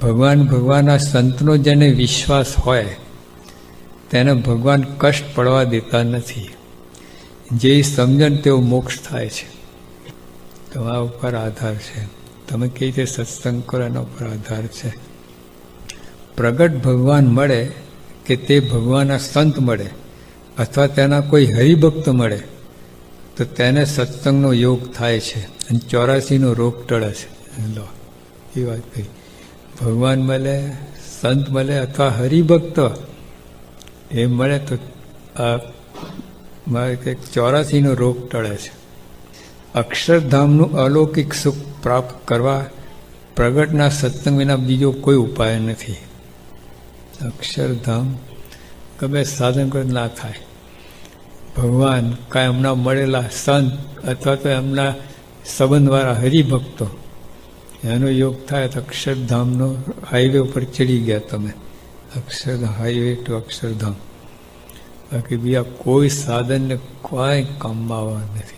ભગવાનના સંતનો જેને વિશ્વાસ હોય તેને ભગવાન કષ્ટ પડવા દેતા નથી. જે સમજણ તેવો મોક્ષ થાય છે. તમારા ઉપર આધાર છે. તમે કઈ રીતે સત્સંગ કરો એના ઉપર આધાર છે. પ્રગટ ભગવાન મળે કે તે ભગવાનના સંત મળે અથવા તેના કોઈ હરિભક્ત મળે તો તેને સત્સંગનો યોગ થાય છે અને 84નો રોગ ટળે છે. લો એ વાત કહી. ભગવાન મળે, સંત મળે અથવા હરિભક્ત એ મળે તો મારે કંઈક 84નો રોગ ટળે છે. અક્ષરધામનું અલૌકિક સુખ પ્રાપ્ત કરવા પ્રગટના સત્સંગ વિના બીજો કોઈ ઉપાય નથી. અક્ષરધામ ગમે સાધન કરે ના થાય. ભગવાન કાંઈ હમણાં મળેલા સંત અથવા તો એમના સંબંધવાળા હરિભક્તો એનો યોગ થાય તો અક્ષરધામનો હાઈવે ઉપર ચડી ગયા તમે. Akshardham, highway to Akshardham. બાકી બીજા કોઈ સાધનને કોઈ કામમાં આવવા નથી.